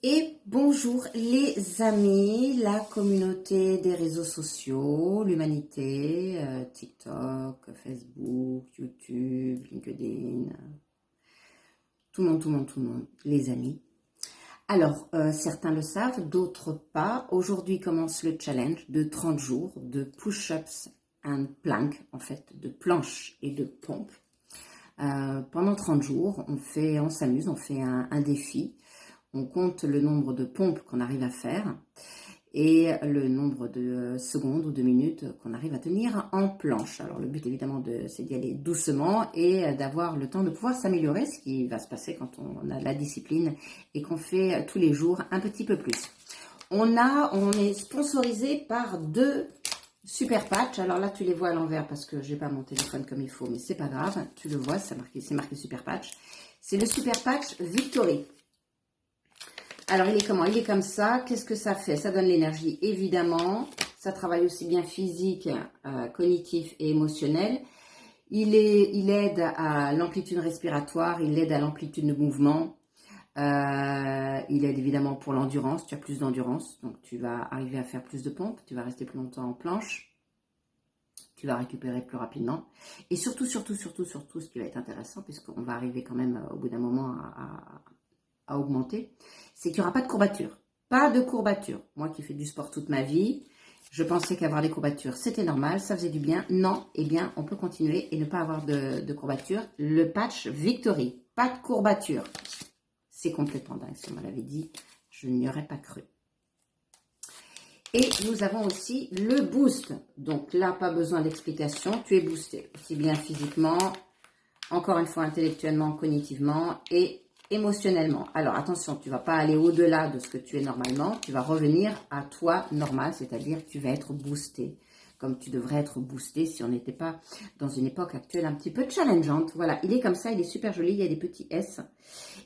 Et bonjour les amis, la communauté des réseaux sociaux, l'humanité, TikTok, Facebook, YouTube, LinkedIn, tout le monde, les amis. Alors, certains le savent, d'autres pas. Aujourd'hui commence le challenge de 30 jours de push-ups and plank, en fait, de planches et de pompes. Pendant 30 jours, on s'amuse, on fait un défi. On compte le nombre de pompes qu'on arrive à faire et le nombre de secondes ou de minutes qu'on arrive à tenir en planche. Alors le but évidemment c'est d'y aller doucement et d'avoir le temps de pouvoir s'améliorer, ce qui va se passer quand on a de la discipline et qu'on fait tous les jours un petit peu plus. On est sponsorisé par deux super patchs. Alors là tu les vois à l'envers parce que j'ai pas mon téléphone comme il faut, mais c'est pas grave, tu le vois, c'est marqué super patch. C'est le super patch Victory. Alors, il est comment? Il est comme ça. Qu'est-ce que ça fait? Ça donne l'énergie, évidemment. Ça travaille aussi bien physique, cognitif et émotionnel. Il aide à l'amplitude respiratoire, il aide à l'amplitude de mouvement. Il aide évidemment pour l'endurance. Tu as plus d'endurance, donc tu vas arriver à faire plus de pompes. Tu vas rester plus longtemps en planche. Tu vas récupérer plus rapidement. Et surtout, ce qui va être intéressant, puisqu'on va arriver quand même au bout d'un moment à augmenter, c'est qu'il n'y aura pas de courbatures. Pas de courbatures. Moi qui fais du sport toute ma vie, je pensais qu'avoir des courbatures, c'était normal, ça faisait du bien. Non, eh bien, on peut continuer et ne pas avoir de courbatures. Le patch Victory, pas de courbatures. C'est complètement dingue. Si on me l'avait dit, je n'y aurais pas cru. Et nous avons aussi le boost. Donc là, pas besoin d'explication. Tu es boosté, aussi bien physiquement, encore une fois intellectuellement, cognitivement et émotionnellement. Alors attention, tu ne vas pas aller au-delà de ce que tu es normalement, tu vas revenir à toi normal, c'est-à-dire que tu vas être boosté, comme tu devrais être boosté si on n'était pas dans une époque actuelle un petit peu challengeante. Voilà, il est comme ça, il est super joli, il y a des petits S.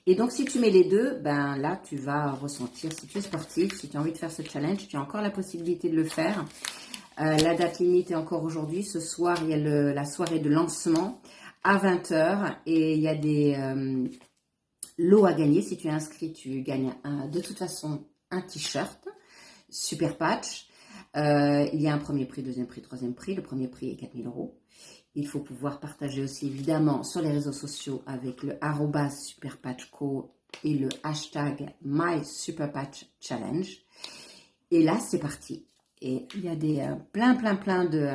Et donc si tu mets les deux, ben là tu vas ressentir, si tu es sportif, si tu as envie de faire ce challenge, tu as encore la possibilité de le faire. La date limite est encore aujourd'hui. Ce soir, il y a la soirée de lancement à 20 h et il y a des lots à gagner. Si tu es inscrit, tu gagnes de toute façon un t-shirt, super patch. Il y a un premier prix, deuxième prix, troisième prix. Le premier prix est 4 000 €. Il faut pouvoir partager aussi évidemment sur les réseaux sociaux avec le @superpatchco et le hashtag MySuperPatchChallenge. Et là, c'est parti. Et il y a des plein de...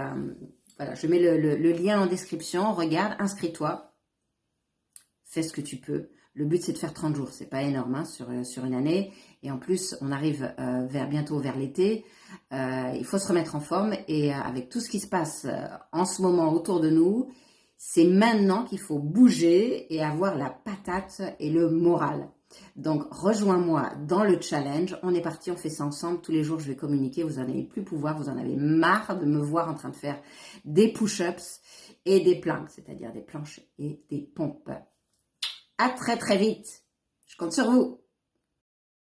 voilà, je mets le lien en description. Regarde, inscris-toi. Fais ce que tu peux. Le but, c'est de faire 30 jours. C'est pas énorme hein, sur une année. Et en plus, on arrive bientôt vers l'été. Il faut se remettre en forme. Et avec tout ce qui se passe en ce moment autour de nous, c'est maintenant qu'il faut bouger et avoir la patate et le moral. Donc, rejoins-moi dans le challenge. On est parti, on fait ça ensemble. Tous les jours, je vais communiquer. Vous n'en avez plus pouvoir. Vous en avez marre de me voir en train de faire des push-ups et des planks, c'est-à-dire des planches et des pompes. À très vite. Je compte sur vous.